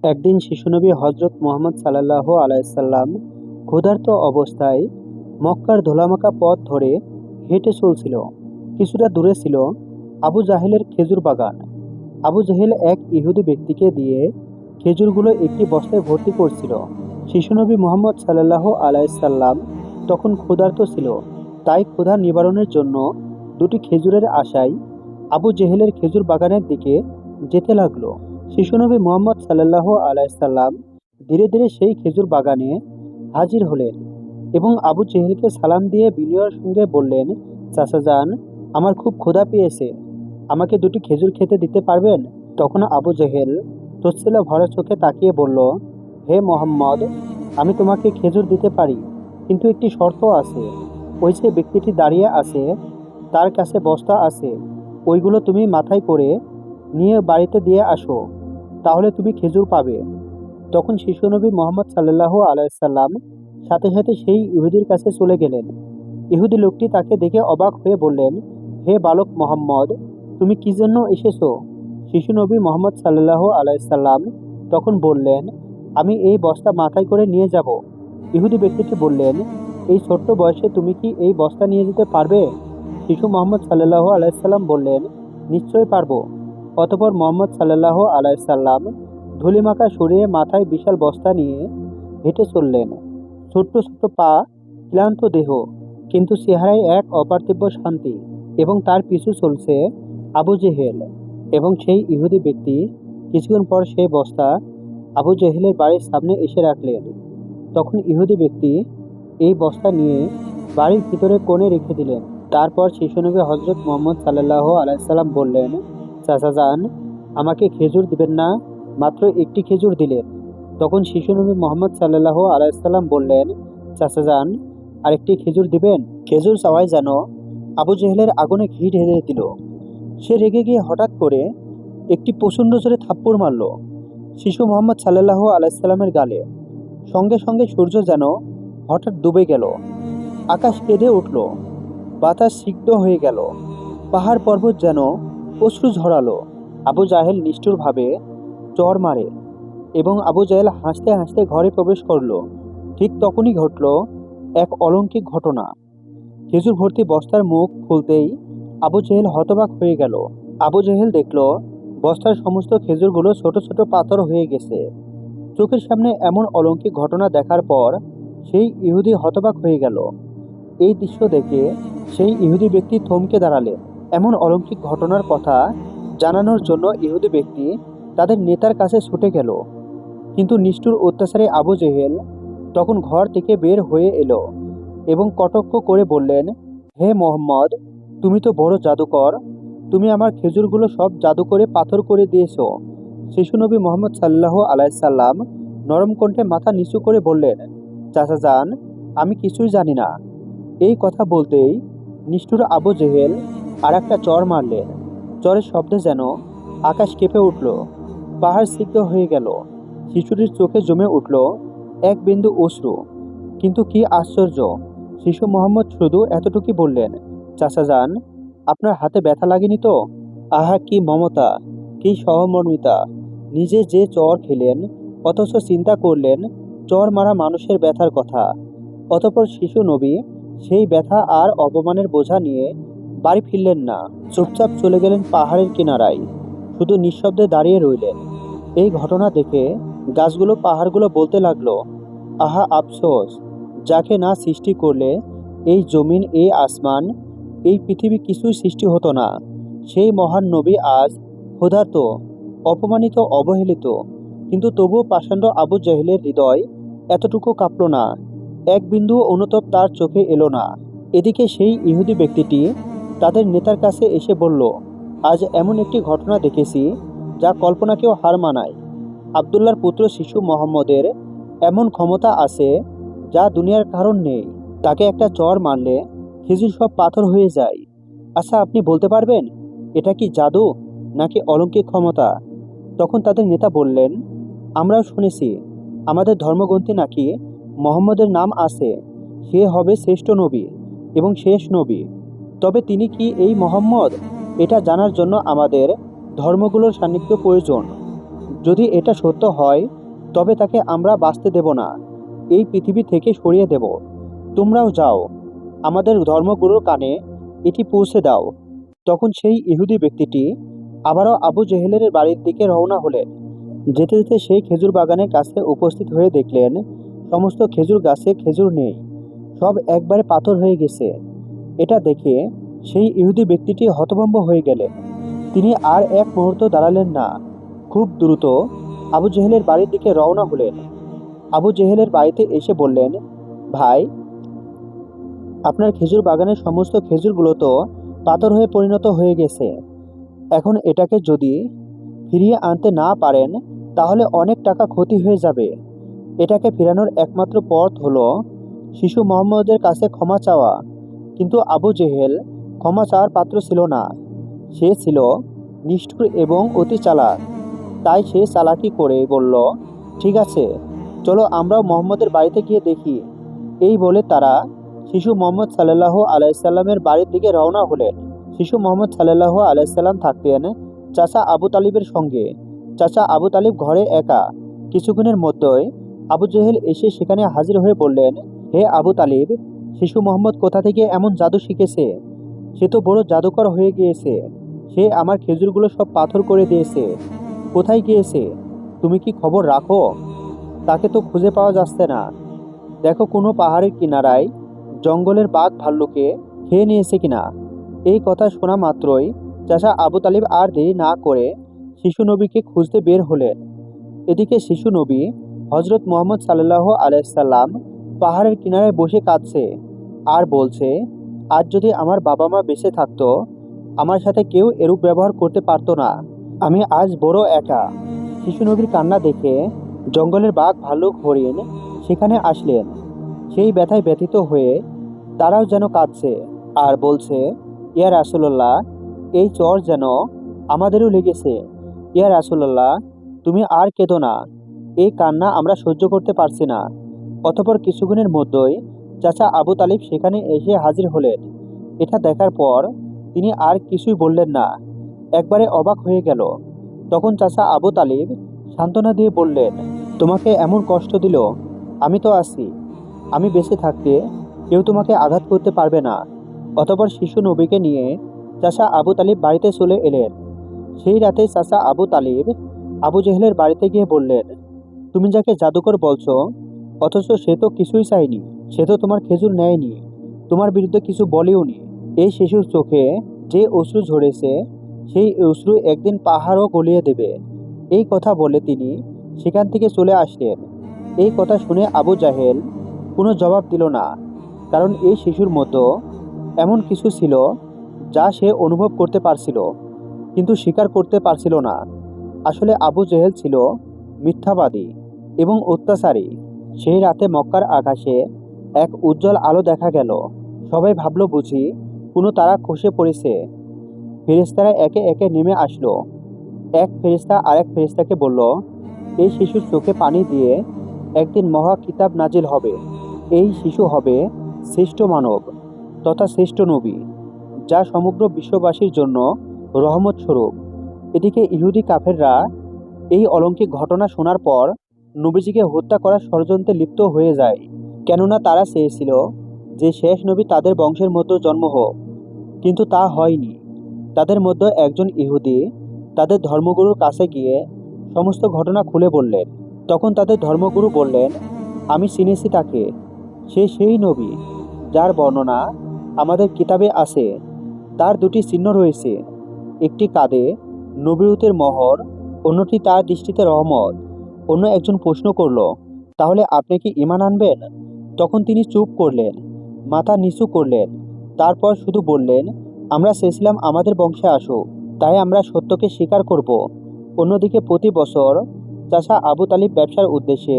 একদিন শিশুনবী হজরত মুহাম্মদ সাল্লাল্লাহু আলাইসাল্লাম ক্ষুধার্ত অবস্থায় মক্কার ধুলামাখা পথ ধরে হেঁটে চলছিল। কিছুটা দূরে ছিল আবু জাহেলের খেজুর বাগান। আবু জাহেল এক ইহুদি ব্যক্তিকে দিয়ে খেজুরগুলো একটি বস্তায় ভর্তি করছিল। শিশুনবী মুহাম্মদ সাল্লাল্লাহু আলাইসাল্লাম তখন ক্ষুধার্ত ছিল, তাই ক্ষুধা নিবারণের জন্য দুটি খেজুরের আশায় আবু জেহেলের খেজুর বাগানের দিকে যেতে লাগলো। শিশুনবী মুহাম্মদ সাল্লাল্লাহু আলাইসাল্লাম ধীরে ধীরে সেই খেজুর বাগানে হাজির হলেন এবং আবু জেহেলকে সালাম দিয়ে বিনয়ের সঙ্গে বললেন, চাচা যান, আমার খুব ক্ষুধা পেয়েছে, আমাকে দুটি খেজুর খেতে দিতে পারবেন? তখন আবু জেহেল তচ্ছিলা ভরা চোখে তাকিয়ে বলল, হে মোহাম্মদ, আমি তোমাকে খেজুর দিতে পারি, কিন্তু একটি শর্ত আছে। ওই যে ব্যক্তিটি দাঁড়িয়ে আছে, তার কাছে বস্তা আছে, ওইগুলো তুমি মাথায় করে নিয়ে বাড়িতে দিয়ে আসো, তাহলে তুমি খেজুর পাবে। তখন শিশুনবী মোহাম্মদ সাল্লাল্লাহু আলাইসাল্লাম সাথে সাথে সেই ইহুদির কাছে চলে গেলেন। ইহুদি লোকটি তাকে দেখে অবাক হয়ে বললেন, হে বালক মোহাম্মদ, তুমি কি জন্য এসেছো? শিশুনবী মোহাম্মদ সাল্লাল্লাহু আলাইসাল্লাম তখন বললেন, আমি এই বস্তা মাথায় করে নিয়ে যাব। ইহুদি ব্যক্তিটি বললেন, এই ছোট্ট বয়সে তুমি কি এই বস্তা নিয়ে যেতে পারবে? শিশু মোহাম্মদ সাল্লাল্লাহু আলাইসাল্লাম বললেন, নিশ্চয়ই পারবো। অতঃপর মোহাম্মদ সাল্লাল্লাহু আলাইসাল্লাম ধুলিমাখা সরিয়ে মাথায় বিশাল বস্তা নিয়ে হেঁটে চললেন। ছোট্ট ছোট্ট পা, ক্লান্ত দেহ, কিন্তু চেহারায় এক অপার্থিব শান্তি। এবং তার পিছু চলছে আবু জেহেল এবং সেই ইহুদি ব্যক্তি। কিছুক্ষণ পর সেই বস্তা আবু জেহেলের বাড়ির সামনে এসে রাখলেন। তখন ইহুদি ব্যক্তি এই বস্তা নিয়ে বাড়ির ভিতরে কোণে রেখে দিলেন। তারপর শিশুনবী হজরত মুহাম্মদ সাল্লাল্লাহু আলাইসাল্লাম বললেন, চাচা যান, আমাকে খেজুর দিবেন না? মাত্র একটি খেজুর দিলেন। তখন শিশুনবী মোহাম্মদ সাল্লাল্লাহু আলাইসাল্লাম বললেন, চাচা যান, আরেকটি খেজুর দিবেন? খেজুর চাওয়ায় যেন আবু জেহেলের আগুনে ঘি ঢেলে দিল। সে রেগে গিয়ে হঠাৎ করে একটি প্রচণ্ড জোরে থাপ্পড় মারল শিশু মোহাম্মদ সাল্লাল্লাহু আলাইসাল্লামের গালে। সঙ্গে সঙ্গে সূর্য যেন হঠাৎ ডুবে গেল, আকাশ কেঁদে উঠল, বাতাস সিক্ত হয়ে গেল, পাহাড় পর্বত যেন অশ্রু ঝরালো। আবু জাহেল নিষ্ঠুরভাবে চড় মারে এবং আবু জাহেল হাসতে হাসতে ঘরে প্রবেশ করলো। ঠিক তখনই ঘটল এক অলৌকিক ঘটনা। খেজুর ভর্তি বস্তার মুখ খুলতেই আবু জেহেল হতবাক হয়ে গেল। আবু জেহেল দেখল বস্তার সমস্ত খেজুরগুলো ছোট ছোট পাথর হয়ে গেছে। চোখের সামনে এমন অলৌকিক ঘটনা দেখার পর সেই ইহুদি হতবাক হয়ে গেল। এই দৃশ্য দেখে সেই ইহুদি ব্যক্তি থমকে দাঁড়ালেন। এমন অলৌকিক ঘটনার কথা জানানোর জন্য ইহুদি ব্যক্তি তাদের নেতার কাছে ছুটে গেল। কিন্তু নিষ্ঠুর অত্যাচারে আবু জেহেল তখন ঘর থেকে বের হয়ে এলো এবং কটাক্ষ করে বললেন, হে মোহাম্মদ, তুমি তো বড় জাদুকর, তুমি আমার খেজুরগুলো সব জাদু করে পাথর করে দিয়েছো। শিশুনবী মোহাম্মদ সাল্লাল্লাহু আলাইসাল্লাম নরম কণ্ঠে মাথা নিচু করে বললেন, চাচা যান, আমি কিছুই জানি না। এই কথা বলতেই নিষ্ঠুর আবু জেহেল আর একটা চর মারলেন। চরের শব্দে যেন আকাশ কেঁপে উঠল, পাহাড় সিক্ত হয়ে গেল। শিশুটির চোখে জমে উঠল এক বিন্দু অশ্রু। কিন্তু কি আশ্চর্য, শিশু মোহাম্মদ শুধু এতটুকুই বললেন, চাচা যান, আপনার হাতে ব্যথা লাগেনি তো? আহা, কি মমতা, কি সহমর্মিতা! নিজে যে চর খেলেন, অথচ চিন্তা করলেন চর মারা মানুষের ব্যথার কথা। অতঃপর শিশু নবী সেই ব্যথা আর অপমানের বোঝা নিয়ে বাড়ি ফিরলেন না। চুপচাপ চলে গেলেন পাহাড়ের কিনারায়, শুধু নিঃশব্দে দাঁড়িয়ে রইলেন। এই ঘটনা দেখে গাছগুলো পাহাড়গুলো বলতে লাগলো, আহা আফসোস, যাকে না সৃষ্টি করলে এই জমিন, এই আসমান, এই পৃথিবী কিছুই সৃষ্টি হতো না। সেই মহান নবী আজ ক্ষুধার্ত, অপমানিত, অবহেলিত, কিন্তু তবুও পাষণ্ড আবু জাহেলের হৃদয় এতটুকু কাঁপল না, এক বিন্দু অনুতাপ তার চোখে এলো না। এদিকে সেই ইহুদি ব্যক্তিটি তাদের নেতার কাছে এসে বলল, আজ এমন একটি ঘটনা দেখেছি যা কল্পনাকেও হার মানায়। আবদুল্লাহর পুত্র শিশু মোহাম্মদের এমন ক্ষমতা আছে যা দুনিয়ার কারণ নেই। তাকে একটা চর মারলে খেজুর সব পাথর হয়ে যায়। আচ্ছা, আপনি বলতে পারবেন এটা কি জাদু নাকি অলৌকিক ক্ষমতা? তখন তাদের নেতা বললেন, আমরাও শুনেছি, আমাদের ধর্মগ্রন্থে নাকি মোহাম্মদের নাম আছে, সে হবে শ্রেষ্ঠ নবী এবং শেষ নবী। তবে তিনি কি এই মোহাম্মদ, এটা জানার জন্য আমাদের ধর্মগুলোর সান্নিধ্য প্রয়োজন। যদি এটা সত্য হয় তবে তাকে আমরা বাঁচতে দেব না, এই পৃথিবী থেকে সরিয়ে দেব। তোমরাও যাও, আমাদের ধর্মগুরুর কানে এটি পৌঁছে দাও। তখন সেই ইহুদি ব্যক্তিটি আবারও আবু জেহেলের বাড়ির দিকে রওনা হলেন। যেতে যেতে সেই খেজুর বাগানের কাছে উপস্থিত হয়ে দেখলেন সমস্ত খেজুর গাছে খেজুর নেই, সব একবারে পাথর হয়ে গেছে। এটা দেখে সেই ইহুদি ব্যক্তিটি হতভম্ব হয়ে গেলেন। তিনি আর এক মুহূর্ত দাঁড়ালেন না, খুব দ্রুত আবু জেহেলের বাড়ির দিকে রওনা হলেন। আবু জেহেলের বাড়িতে এসে বললেন, ভাই, আপনার খেজুর বাগানের সমস্ত খেজুরগুলো তো পাথর হয়ে পরিণত হয়ে গেছে। এখন এটাকে যদি ফিরিয়ে আনতে না পারেন তাহলে অনেক টাকা ক্ষতি হয়ে যাবে। এটাকে ফেরানোর একমাত্র পথ হলো শিশু মোহাম্মদের কাছে ক্ষমা চাওয়া। কিন্তু আবু জেহেল ক্ষমা চাওয়ার পাত্র ছিল না। সে ছিল নিষ্ঠুর এবং অতি চালাক। তাই সে চালাকি করে বলল, ঠিক আছে, চলো আমরাও মোহাম্মদের বাড়িতে গিয়ে দেখি। এই বলে তারা শিশু মোহাম্মদ সাল্লাল্লাহু আলাইসাল্লামের বাড়ির দিকে রওনা হলেন। শিশু মোহাম্মদ সাল্লাল্লাহু আলাইসাল্লাম থাকতেন চাচা আবু তালিবের সঙ্গে। চাচা আবু তালিব ঘরে একা। কিছুক্ষণের মধ্যেই আবু জেহেল এসে সেখানে হাজির হয়ে বললেন, হে আবু তালিব, শিশু মোহাম্মদ কোথা থেকে এমন জাদু শিখেছে? সে তো বড় জাদুকর হয়ে গিয়েছে। সে আমার খেজুরগুলো সব পাথর করে দিয়েছে। কোথায় গিয়েছে? তুমি কি খবর রাখো? তাকে তো খুঁজে পাওয়া যাচ্ছে না। দেখো কোনো পাহাড়ের কিনারায় জঙ্গলের বাঘ ভাল্লুকে খেয়ে নিয়েছে কিনা। এই কথা শোনা মাত্রই চাচা আবু তালিব আর দেরি না করে শিশু নবীকে খুঁজতে বের হলেন। এদিকে শিশু নবী হজরত মুহাম্মদ সাল্লাল্লাহু আলাইসাল্লাম পাহাড়ের কিনারায় বসে কাঁদছে আর বলছে, আজ যদি আমার বাবা মা বেঁচে থাকতো, আমার সাথে কেউ এরূপ ব্যবহার করতে পারতো না। আমি আজ বড় একা। শিশু নবীর কান্না দেখে জঙ্গলের বাঘ ভাল্লুক হরিণ সেখানে আসলেন। সেই ব্যথায় ব্যথিত হয়ে তারাও যেন কাঁদছে আর বলছে, ইয়া রাসূলুল্লাহ, এই চর যেন আমাদেরও লেগেছে। ইয়া রাসূলুল্লাহ, তুমি আর কেঁদো না, এই কান্না আমরা সহ্য করতে পারছি না। অতঃপর কিছুক্ষণের মধ্যেই চাচা আবু তালিব সেখানে এসে হাজির হলেন। এটা দেখার পর তিনি আর কিছুই বললেন না, একবারে অবাক হয়ে গেল। তখন চাচা আবু তালিব সান্ত্বনা দিয়ে বললেন, তোমাকে এমন কষ্ট দিল, আমি তো আছি। আমি বেঁচে থাকতে কেউ তোমাকে আঘাত করতে পারবে না। অতঃপর শিশু নবীকে নিয়ে চাচা আবু তালিব বাড়িতে চলে এলেন। সেই রাতে চাচা আবু তালিব আবু জেহেলের বাড়িতে গিয়ে বললেন, তুমি যাকে জাদুকর বলছো, অথচ সে তো কিছুই চায়নি। সে তো তোমার খেজুর নেয়নি, তোমার বিরুদ্ধে কিছু বলেওনি। এই শিশুর চোখে যে অশ্রু ঝরেছে, সেই অশ্রু একদিন পাহাড়ও গলিয়ে দেবে। এই কথা বলে তিনি সেখান থেকে চলে আসলেন। এই কথা শুনে আবু জাহেল কোনো জবাব দিল না, কারণ এই শিশুর মতো এমন কিছু ছিল যা সে অনুভব করতে পারছিল, কিন্তু স্বীকার করতে পারছিল না। আসলে আবু জেহেল ছিল মিথ্যাবাদী এবং অত্যাচারী। সেই রাতে মক্কার আকাশে এক উজ্জ্বল আলো দেখা গেল। সবাই ভাবল বুঝি কোনো তারা খসে পড়েছে। ফেরেশতারা একে একে নেমে আসলো। এক ফেরেশতা আরেক ফেরেশতাকে বলল, এই শিশুর চোখে পানি দিয়ে একদিন মহা কিতাব নাজিল হবে। এই শিশু হবে শ্রেষ্ঠ মানব তথা শ্রেষ্ঠ নবী, যা সমগ্র বিশ্ববাসীর জন্য রহমত স্বরূপ। এদিকে ইহুদি কাফেররা এই অলৌকিক ঘটনা শোনার পর নবীজিকে হত্যা করার ষড়যন্ত্রে লিপ্ত হয়ে যায়। কেননা তারা চেয়েছিল যে শেষ নবী তাদের বংশের মধ্যে জন্ম হোক, কিন্তু তা হয়নি। তাদের মধ্যে একজন ইহুদি তাদের ধর্মগুরুর কাছে গিয়ে সমস্ত ঘটনা খুলে বললেন। তখন তাদের ধর্মগুরু বললেন, আমি চিনেছি তাকে। সে সেই নবী যার বর্ণনা আমাদের কিতাবে আছে। তার দুটি চিহ্ন রয়েছে, একটি কাঁধে নবুয়তের মোহর, অন্যটি তার দৃষ্টিতে রহমত। অন্য একজন প্রশ্ন করল, তাহলে আপনি কি ঈমান আনবেন? তখন তিনি চুপ করলেন, মাথা নিচু করলেন। তারপর শুধু বললেন, আমরা চেয়েছিলাম আমাদের বংশে আসুক, তাই আমরা সত্যকে স্বীকার করব। অন্যদিকে প্রতি বছর চাচা আবু তালিব ব্যবসার উদ্দেশ্যে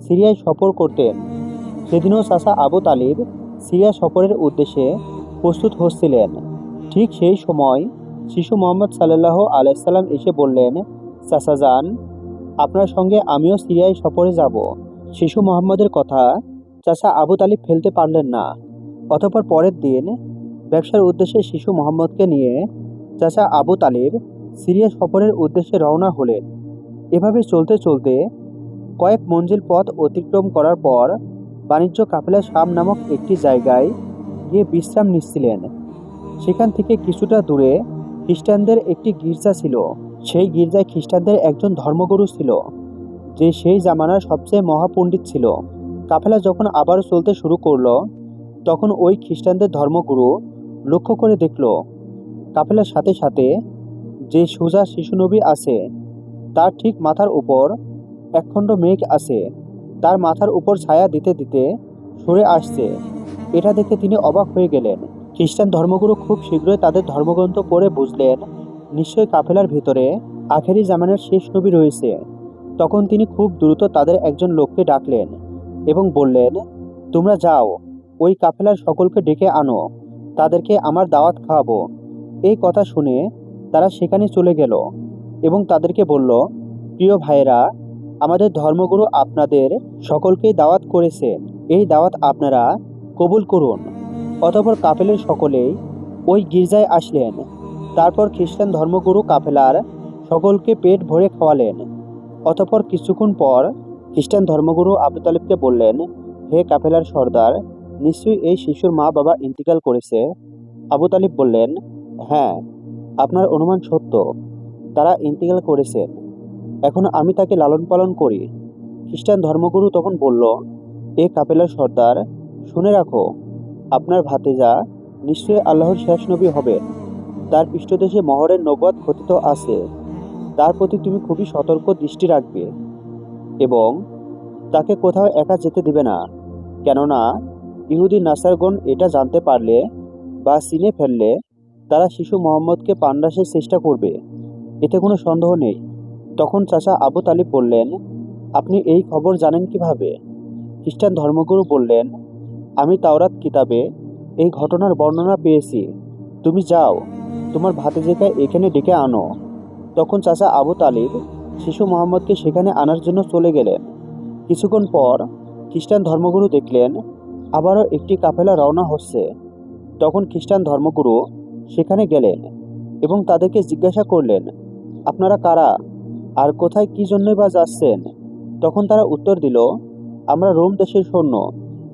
সিরিয়ায় সফর করতেন। সেদিনও চাচা আবু তালিব সিরিয়া সফরের উদ্দেশ্যে প্রস্তুত হচ্ছিলেন। ঠিক সেই সময় শিশু মোহাম্মদ সাল্লাল্লাহু আলাইসাল্লাম এসে বললেন, চাচা যান, আপনার সঙ্গে আমিও সিরিয়ায় সফরে যাব। শিশু মোহাম্মদের কথা চাচা আবু তালিব ফেলতে পারলেন না। অতঃপর পরের দিন ব্যবসার উদ্দেশ্যে শিশু মোহাম্মদকে নিয়ে চাচা আবু তালিব সিরিয়া সফরের উদ্দেশ্যে রওনা হলেন। এভাবে চলতে চলতে কয়েক মঞ্জিল পথ অতিক্রম করার পর বাণিজ্য কাফেলা শাম নামক একটি জায়গায় গিয়ে বিশ্রাম নিচ্ছিলেন। সেখান থেকে কিছুটা দূরে খ্রিস্টানদের একটি গির্জা ছিল। সেই গির্জায় খ্রিস্টানদের একজন ধর্মগুরু ছিল, যে সেই জামানার সবচেয়ে মহাপণ্ডিত ছিল। কাফেলা যখন আবারও চলতে শুরু করলো, তখন ওই খ্রিস্টানদের ধর্মগুরু লক্ষ্য করে দেখল কাফেলার সাথে সাথে যে সোজা শিশুনবী আছে, তার ঠিক মাথার উপর একখণ্ড মেঘ আছে, তার মাথার উপর ছায়া দিতে দিতে সরে আসছে। এটা দেখে তিনি অবাক হয়ে গেলেন। খ্রিস্টান ধর্মগুরু খুব শীঘ্রই তাদের ধর্মগ্রন্থ পড়ে বুঝলেন নিশ্চয়ই কাফেলার ভিতরে আখেরি জামানের শেষ নবী রয়েছে। তখন তিনি খুব দ্রুত তাদের একজন লোককে ডাকলেন এবং বললেন, তোমরা যাও, ওই কাফেলার সকলকে ডেকে আনো, তাদেরকে আমার দাওয়াত খাওয়াবো। এই কথা শুনে তারা সেখানে চলে গেল এবং তাদেরকে বলল, প্রিয় ভাইয়েরা, আমাদের ধর্মগুরু আপনাদের সকলকেই দাওয়াত করেছেন, এই দাওয়াত আপনারা কবুল করুন। অতঃপর কাফেলার সকলেই ওই গির্জায় আসলেন। তারপর খ্রিস্টান ধর্মগুরু কাফেলার সকলকে পেট ভরে খাওয়ালেন। অতঃপর কিছুক্ষণ পর খ্রিস্টান ধর্মগুরু আবু তালিবকে বললেন, হে কাফেলার সর্দার, নিশ্চয়ই এই শিশুর মা বাবা ইন্তিকাল করেছে। আবু তালিব বললেন, হ্যাঁ, আপনার অনুমান সত্য, তারা ইন্তিকাল করেছেন। এখন আমি তাকে লালন পালন করি। খ্রিস্টান ধর্মগুরু তখন বলল, এ কাফেলার সর্দার, শুনে রাখো, আপনার ভাতিজা নিশ্চয়ই আল্লাহর শেষ নবী হবেন। তার পৃষ্ঠদেশে মহরের নবুয়ত খচিত আছে। তার প্রতি তুমি খুবই সতর্ক দৃষ্টি রাখবে এবং তাকে কোথাও একা যেতে দিবে না। কেননা ইহুদি নাসারগণ এটা জানতে পারলে বা চিনে ফেললে তারা শিশু মোহাম্মদকে প্রাণনাশের চেষ্টা করবে, এতে কোনো সন্দেহ নেই। তখন চাচা আবু তালিব বললেন, আপনি এই খবর জানেন কিভাবে? খ্রিস্টান ধর্মগুরু বললেন, আমি তাওরাত কিতাবে এই ঘটনার বর্ণনা পেয়েছি। তুমি যাও, তোমার ভাতিজিকে এখানে ডেকে আনো। তখন চাচা আবু তালিব শিশু মোহাম্মদকে সেখানে আনার জন্য চলে গেলেন। কিছুক্ষণ পর খ্রিস্টান ধর্মগুরু দেখলেন আবারও একটি কাফেলা রওনা হচ্ছে। তখন খ্রিস্টান ধর্মগুরু সেখানে গেলেন এবং তাদেরকে জিজ্ঞাসা করলেন, আপনারা কারা আর কোথায় কি জন্যই বা যাচ্ছেন? তখন তারা উত্তর দিল, আমরা রোম দেশের সৈন্য।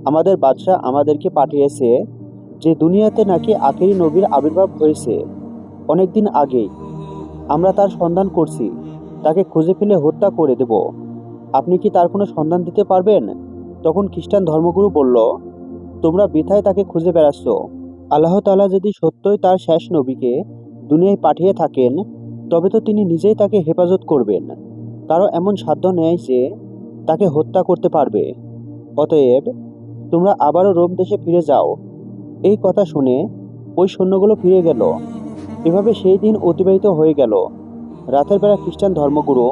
আমাদের বাদশাহ আমাদেরকে পাঠিয়েছে যে দুনিয়াতে নাকি আখেরি নবীর আবির্ভাব হয়েছে অনেকদিন আগেই। আমরা তার সন্ধান করছি, তাকে খুঁজে পেলে হত্যা করে দেব। আপনি কি তার কোনো সন্ধান দিতে পারবেন? তখন খ্রিস্টান ধর্মগুরু বলল, তোমরা বৃথায় তাকে খুঁজে বেড়াচ্ছ। আল্লাহ তাআলা যদি সত্যই তার শেষ নবীকে দুনিয়ায় পাঠিয়ে থাকেন, তবে তো তিনি নিজেই তাকে হেফাজত করবেন। কারো এমন সাধ্য নেই যে তাকে হত্যা করতে পারবে। অতএব তোমরা আবারও রোম দেশে ফিরে যাও। এই কথা শুনে ওই সৈন্যগুলো ফিরে গেল। এভাবে সেই দিন অতিবাহিত হয়ে গেল। রাতের বেলা খ্রিস্টান ধর্মগুরু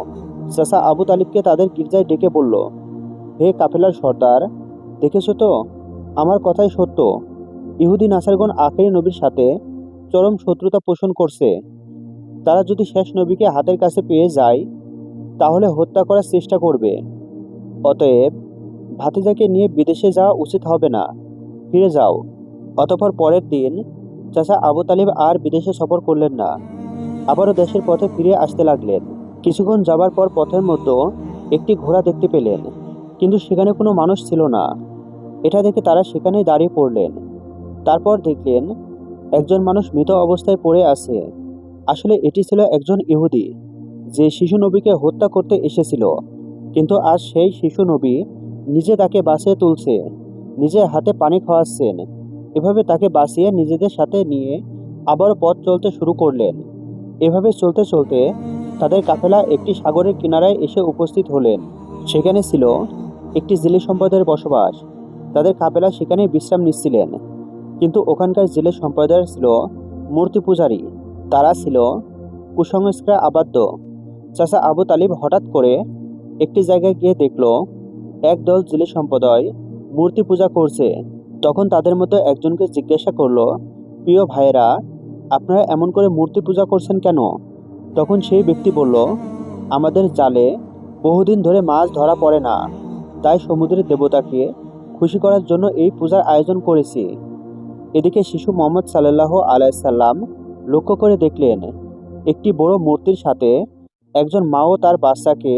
চাচা আবু তালিবকে তাদের গির্জায় ডেকে বলল, হে কাফেলার সর্দার, দেখেছো তো, আমার কথাই সত্য। ইহুদি নাসারগণ আখেরি নবীর সাথে চরম শত্রুতা পোষণ করছে। তারা যদি শেষ নবীকে হাতের কাছে পেয়ে যায়, তাহলে হত্যা করার চেষ্টা করবে। অতএব ভাতিজাকে নিয়ে বিদেশে যাওয়া উচিত হবে না, ফিরে যাও। অতঃপর পরের দিন চাচা আবু তালিব আর বিদেশে সফর করলেন না, আবারও দেশের পথে ফিরে আসতে লাগলেন। কিছুক্ষণ যাবার পর পথের মধ্যে একটি ঘোড়া দেখতে পেলেন, কিন্তু সেখানে কোনো মানুষ ছিল না। এটা দেখে তারা সেখানেই দাঁড়িয়ে পড়লেন। তারপর দেখলেন একজন মানুষ মৃত অবস্থায় পড়ে আছে। আসলে এটি ছিল একজন ইহুদি, যে শিশু নবীকে হত্যা করতে এসেছিল। কিন্তু আজ সেই শিশু নবী নিজে তাকে বাঁচিয়ে তুলছে, নিজের হাতে পানি খাওয়াচ্ছেন। এভাবে তাকে বাঁচিয়ে নিজেদের সাথে নিয়ে আবারও পথ চলতে শুরু করলেন। এভাবে চলতে চলতে তাদের কাফেলা একটি সাগরের কিনারায় এসে উপস্থিত হলেন। সেখানে ছিল একটি জেলে সম্প্রদায়ের বসবাস। তাদের কাফেলা সেখানে বিশ্রাম নিচ্ছিলেন। কিন্তু ওখানকার জেলে সম্প্রদায় ছিল মূর্তি পূজারী। তারা ছিল কুসংস্কারে আবদ্ধ। চাচা আবু তালিব হঠাৎ করে একটি জায়গায় গিয়ে দেখল একদল জেলে সম্প্রদায় মূর্তি পূজা করছে। তখন তাদের মধ্যে একজনকে জিজ্ঞাসা করলো, প্রিয় ভাইয়েরা, আপনারা এমন করে মূর্তি পূজা করছেন কেন? তখন সেই ব্যক্তি বলল, আমাদের জালে বহুদিন ধরে মাছ ধরা পড়ে না, তাই সমুদ্রের দেবতাকে খুশি করার জন্য এই পূজার আয়োজন করেছি। এদিকে শিশু মোহাম্মদ সাল্লাল্লাহু আলাইহি সাল্লাম লক্ষ্য করে দেখলেন একটি বড় মূর্তির সাথে একজন মাও তার বাচ্চাকে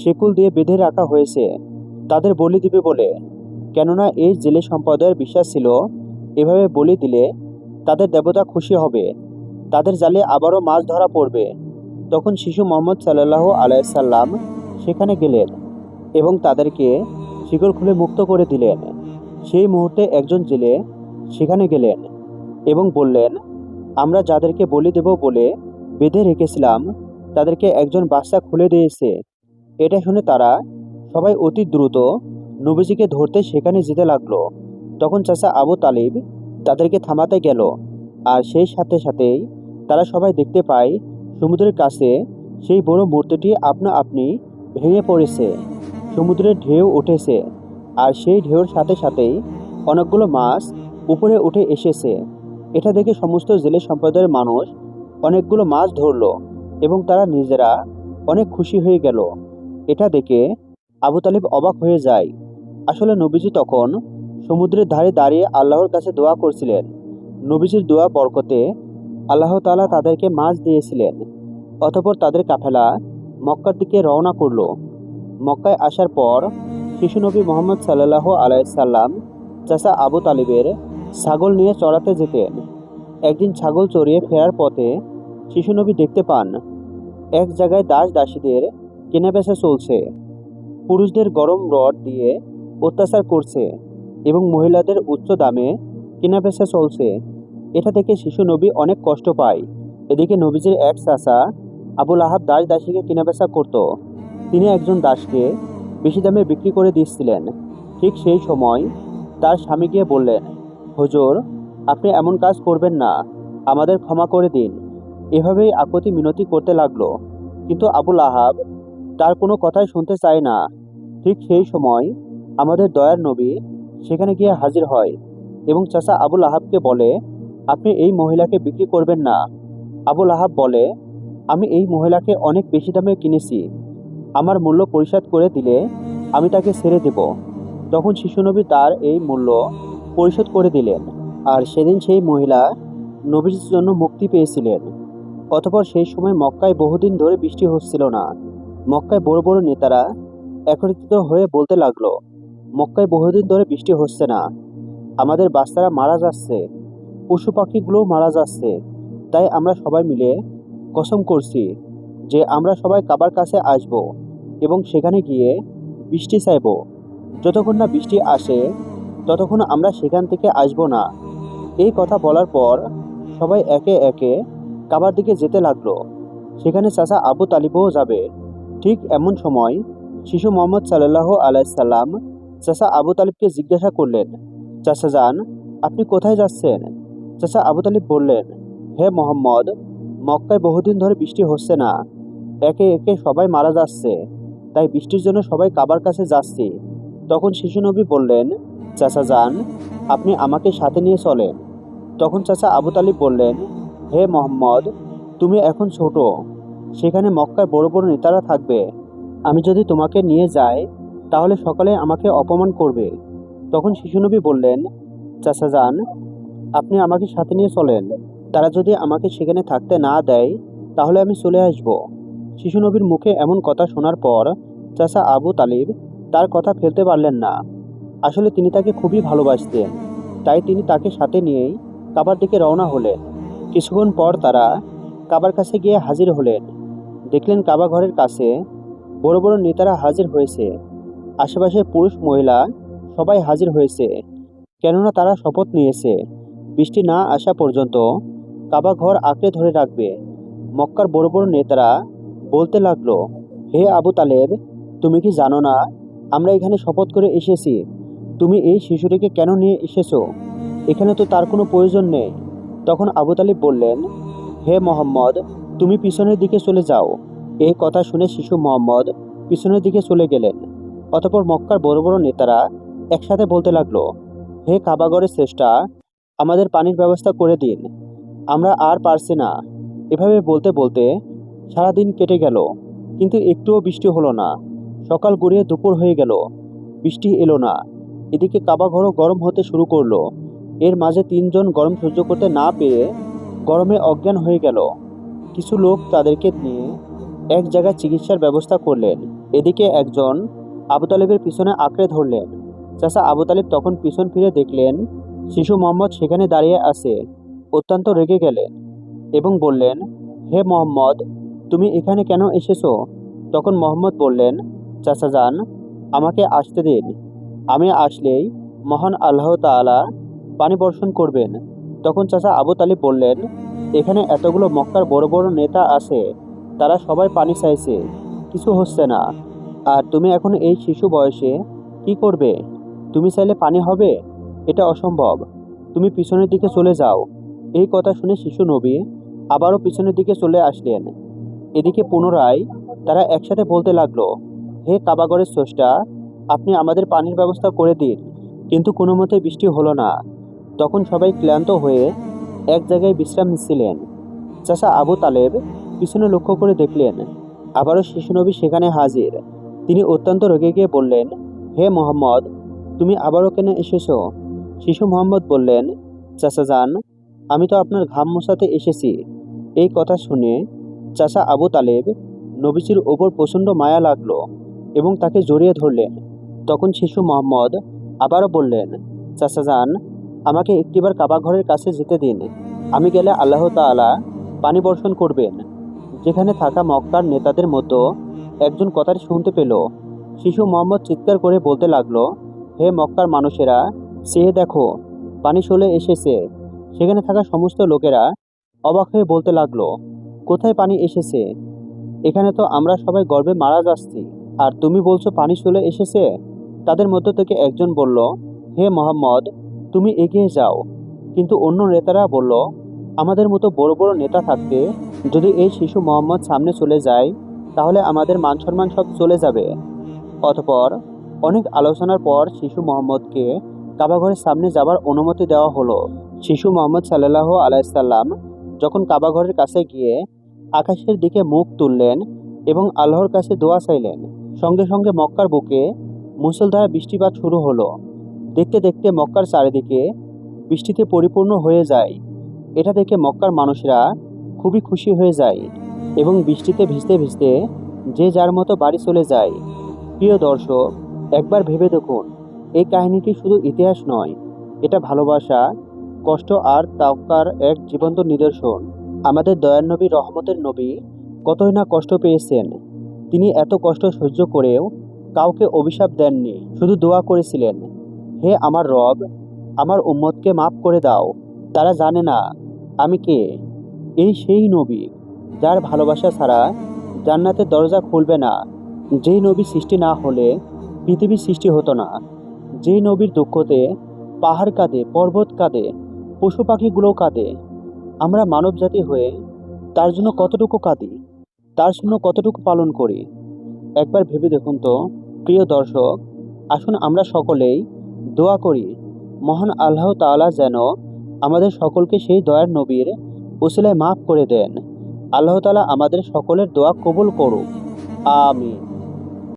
শেকল দিয়ে বেঁধে রাখা হয়েছে তাদের বলি দিবে বলে। কেননা এই জেলে সম্প্রদায়ের বিশ্বাস ছিল এভাবে বলি দিলে তাদের দেবতা খুশি হবে, তাদের জালে আবারও মাছ ধরা পড়বে। তখন শিশু মোহাম্মদ সাল্লাল্লাহু আলাইহি সাল্লাম সেখানে গেলেন এবং তাদেরকে শিকল খুলে মুক্ত করে দিলেন। সেই মুহূর্তে একজন জেলে সেখানে গেলেন এবং বললেন, আমরা যাদেরকে বলি দেব বলে বেঁধে রেখেছিলাম তাদেরকে একজন বাচ্চা খুলে দিয়েছে। এটা শুনে তারা সবাই অতি দ্রুত নবীজিকে ধরতে সেখানে যেতে লাগলো। তখন চাচা আবু তালিব তাদেরকে থামাতে গেল, আর সেই সাথে সাথেই তারা সবাই দেখতে পায় সমুদ্রের কাছে সেই বড় মূর্তিটি আপনা আপনি ভেঙে পড়েছে। সমুদ্রের ঢেউ উঠেছে, আর সেই ঢেউর সাথে সাথেই অনেকগুলো মাছ উপরে উঠে এসেছে। এটা দেখে সমস্ত জেলে সম্প্রদায়ের মানুষ অনেকগুলো মাছ ধরলো এবং তারা নিজেরা অনেক খুশি হয়ে গেল। এটা দেখে আবু তালিব অবাক হয়ে যায়। আসলে নবীজি তখন সমুদ্রের ধারে দাঁড়িয়ে আল্লাহর কাছে দোয়া করছিলেন। নবীজির দোয়া বরকতে আল্লাহ তাআলা তাদেরকে মাছ দিয়েছিলেন। অতঃপর তাদের কাফেলা মক্কার দিকে রওনা করলো। মক্কায় আসার পর শিশু নবী মুহাম্মদ সাল্লাল্লাহু আলাইহি সাল্লাম চাচা আবু তালিবের ছাগল নিয়ে চড়াতে যেতেন। একদিন ছাগল চড়িয়ে ফেরার পথে শিশু নবী দেখতে পান এক জায়গায় দাস দাসীদের কেনাবেচা চলছে। পুরুষদের গরম রড দিয়ে অত্যাচার করছে এবং মহিলাদের উচ্চ দামে কেনাবেচা চলছে। এটা থেকে শিশু নবী অনেক কষ্ট পায়। এদিকে নবীজির এক চাচা আবুল আহাব দাস দাসীকে কেনাবেচা করত। তিনি একজন দাসকে বেশি দামে বিক্রি করে দিচ্ছিলেন। ঠিক সেই সময় তার স্বামী গিয়ে বললেন, হুজুর, আপনি এমন কাজ করবেন না, আমাদের ক্ষমা করে দিন। এভাবেই আকুতি মিনতি করতে লাগলো, কিন্তু আবুল আহাব তার কোনো কথাই শুনতে চায় না। ঠিক সেই সময় আমাদের দয়ার নবী সেখানে গিয়ে হাজির হয় এবং চাচা আবুল আহাবকে বলে, আপনি এই মহিলাকে বিক্রি করবেন না। আবুল আহাব বলে, আমি এই মহিলাকে অনেক বেশি দামে কিনেছি, আমার মূল্য পরিশোধ করে দিলে আমি তাকে ছেড়ে দেব। তখন শিশুনবী তার এই মূল্য পরিশোধ করে দিলেন, আর সেদিন সেই মহিলা নবীর জন্য মুক্তি পেয়েছিলেন। অতঃপর সেই সময় মক্কায় বহুদিন ধরে বৃষ্টি হচ্ছিল না। মক্কায় বড় বড় নেতারা একত্রিত হয়ে বলতে লাগলো, মক্কায় বহুদিন ধরে বৃষ্টি হচ্ছে না, আমাদের বাচ্চারা মারা যাচ্ছে, পশু পাখিগুলোও মারা যাচ্ছে। তাই আমরা সবাই মিলে কসম করছি যে আমরা সবাই কাবার কাছে আসব এবং সেখানে গিয়ে বৃষ্টি চাইব। যতক্ষণ না বৃষ্টি আসে ততক্ষণ আমরা সেখান থেকে আসব না। এই কথা বলার পর সবাই একে একে কাবার দিকে যেতে লাগলো। সেখানে চাচা আবু তালিবও যাবে। ঠিক এমন সময় শিশু মোহাম্মদ সাল্লাল্লাহু আলাইহি সাল্লাম চাচা আবু তালিবকে জিজ্ঞাসা করলেন, চাচা যান, আপনি কোথায় যাচ্ছেন? চাচা আবু তালিব বললেন, হে মোহাম্মদ, মক্কায় বহুদিন ধরে বৃষ্টি হচ্ছে না, একে একে সবাই মারা যাচ্ছে, তাই বৃষ্টির জন্য সবাই কাবার কাছে যাচ্ছি। তখন শিশু নবী বললেন, চাচা যান, আপনি আমাকে সাথে নিয়ে চলেন। তখন চাচা আবু তালিব বললেন, হে মোহাম্মদ, তুমি এখন ছোট, সেখানে মক্কার বড় বড় নেতারা থাকবে, আমি যদি তোমাকে নিয়ে যাই তাহলে সকালে আমাকে অপমান করবে। তখন শিশুনবী বললেন, চাচা যান, আপনি আমাকে সাথে নিয়ে চলেন, তারা যদি আমাকে সেখানে থাকতে না দেয় তাহলে আমি চলে আসব। শিশুনবীর মুখে এমন কথা শোনার পর চাচা আবু তালিব তার কথা ফেলতে পারলেন না। আসলে তিনি তাকে খুবই ভালোবাসতেন, তাই তিনি তাকে সাথে নিয়েই কাবার দিকে রওনা হলেন। কিছুক্ষণ পর তারা কাবার কাছে গিয়ে হাজির হলেন। দেখলেন কাবা ঘরের কাছে বড় বড় নেতারা হাজির হয়েছে। আশেপাশের পুরুষ মহিলা সবাই হাজির হয়েছে, কেননা তারা শপথ নিয়েছে বৃষ্টি না আসা পর্যন্ত কাবা ঘর আঁকড়ে ধরে রাখবে। মক্কার বড় বড় নেতারা বলতে লাগলো, হে আবু তালেব, তুমি কি জানো না আমরা এখানে শপথ করে এসেছি? তুমি এই শিশুটিকে কেন নিয়ে এসেছো? এখানে তো তার কোনো প্রয়োজন নেই। তখন আবু তালিব বললেন, হে মোহাম্মদ, তুমি পিছনের দিকে চলে যাও। এই কথা শুনে শিশু মোহাম্মদ পিছনের দিকে চলে গেলেন। অতঃপর মক্কার বড় বড় নেতারা একসাথে বলতে লাগলো, হে কাবাগরের শ্রেষ্টা, আমাদের পানির ব্যবস্থা করে দিন, আমরা আর পারছি না। এভাবে বলতে বলতে সারাদিন কেটে গেল, কিন্তু একটুও বৃষ্টি হলো না। সকাল গড়িয়ে দুপুর হয়ে গেল, বৃষ্টি এলো না। এদিকে কাবাঘরও গরম হতে শুরু করলো। এর মাঝে তিনজন গরম সহ্য করতে না পেরে গরমে অজ্ঞান হয়ে গেল। কিছু লোক তাদেরকে নিয়ে এক জায়গায় চিকিৎসার ব্যবস্থা করলেন। এদিকে একজন আবু তালেবের পিছনে আঁকড়ে ধরলেন। চাচা আবু তালেব তখন পিছন ফিরে দেখলেন শিশু মোহাম্মদ সেখানে দাঁড়িয়ে আছে। অত্যন্ত রেগে গেলেন এবং বললেন, হে মোহাম্মদ, তুমি এখানে কেন এসেছো? তখন মোহাম্মদ বললেন, চাচা যান, আমাকে আসতে দিন। আমি আসলেই মহান আল্লাহ তাআলা পানি বর্ষণ করবেন। তখন চাচা আবু তালিব বললেন, এখানে এতগুলো মক্কার বড় বড় নেতা আছে, তারা সবাই পানি চাইছে, কিছু হচ্ছে না। আর তুমি এখন এই শিশু বয়সে কি করবে? তুমি চাইলে পানি হবে? এটা অসম্ভব। তুমি পিছনের দিকে চলে যাও। এই কথা শুনে শিশু নবী আবারও পিছনের দিকে চলে আসলেন। এদিকে পুনরায় তারা একসাথে বলতে লাগলো, হে কাবাগরের স্রষ্টা, আপনি আমাদের পানির ব্যবস্থা করে দিন। কিন্তু কোনো মতে বৃষ্টি হলো না। তখন সবাই ক্লান্ত হয়ে এক জায়গায় বিশ্রাম নিচ্ছিলেন। চাচা আবু তালেব পিছনে লক্ষ্য করে দেখলেন আবারও শিশু নবী সেখানে হাজির। তিনি অত্যন্ত রেগে গিয়ে বললেন, হে মোহাম্মদ, তুমি আবারও কেন এসেছো? শিশু মোহাম্মদ বললেন, চাচা যান, আমি তো আপনার ঘাম মোছাতে এসেছি। এই কথা শুনে চাচা আবু তালেব নবীজির ওপর প্রচণ্ড মায়া লাগলো এবং তাকে জড়িয়ে ধরলেন। তখন শিশু মোহাম্মদ আবারও বললেন, চাচা যান, আমাকে একটিবার কাবা ঘরের কাছে যেতে দিন। আমি গেলে আল্লাহ তাআলা পানি বর্ষণ করবেন। যেখানে থাকা মক্কার নেতাদের মতো একজন কথাটি শুনতে পেল। শিশু মোহাম্মদ চিৎকার করে বলতে লাগলো, হে মক্কার মানুষেরা, চেয়ে দেখো, পানি চলে এসেছে। সেখানে থাকা সমস্ত লোকেরা অবাক হয়ে বলতে লাগলো, কোথায় পানি এসেছে? এখানে তো আমরা সবাই গর্বে মারা যাচ্ছি, আর তুমি বলছো পানি চলে এসেছে? তাদের মধ্য থেকে একজন বলল, হে মোহাম্মদ, তুমি এগিয়ে যাও। কিন্তু অন্য নেতারা বলল, আমাদের মতো বড় বড় নেতা থাকতে যদি এই শিশু মোহাম্মদ সামনে চলে যায়, তাহলে আমাদের মান সম্মান সব চলে যাবে। অতঃপর অনেক আলোচনার পর শিশু মোহাম্মদকে কাবাঘরের সামনে যাবার অনুমতি দেওয়া হলো। শিশু মোহাম্মদ সাল্লাল্লাহু আলাইহি সাল্লাম যখন কাবাঘরের কাছে গিয়ে আকাশের দিকে মুখ তুললেন এবং আল্লাহর কাছে দোয়া চাইলেন, সঙ্গে সঙ্গে মক্কার বুকে মুষলধারে বৃষ্টিপাত শুরু হলো। দেখতে দেখতে মক্কার চারিদিকে বৃষ্টিতে পরিপূর্ণ হয়ে যায়। এটা দেখে মক্কার মানুষরা খুবই খুশি হয়ে যায় এবং বৃষ্টিতে ভিজতে ভিজতে যে যার মতো বাড়ি চলে যায়। প্রিয় দর্শক, একবার ভেবে দেখুন, এই কাহিনীটি শুধু ইতিহাস নয়, এটা ভালোবাসা, কষ্ট আর তাওয়াক্কার এক জীবন্ত নিদর্শন। আমাদের দয়ার নবী, রহমতের নবী কতই না কষ্ট পেয়েছেন। তিনি এত কষ্ট সহ্য করেও কাউকে অভিশাপ দেননি, শুধু দোয়া করেছিলেন, হে আমার রব, আমার উম্মতকে মাফ করে দাও। তারা জানে না আমি কে। এই সেই নবী যার ভালোবাসা ছাড়া জান্নাতের দরজা খুলবে না। যেই নবী সৃষ্টি না হলে পৃথিবীর সৃষ্টি হতো না। যেই নবীর দুঃখতে পাহাড় কাঁদে, পর্বত কাঁদে, পশু পাখিগুলো কাঁদে। আমরা মানব জাতি হয়ে তার জন্য কতটুকু কাঁদি, তার জন্য কতটুকু পালন করি। একবার ভেবে দেখুন তো প্রিয় দর্শক। আসুন আমরা সকলেই দোয়া করি, মহান আল্লাহ তাআলা যেন আমাদের সকলকে সেই দয়ার নবীর ওসিলায় মাফ করে দেন। আল্লাহ তাআলা আমাদের সকলের দোয়া কবুল করুক। আমিন।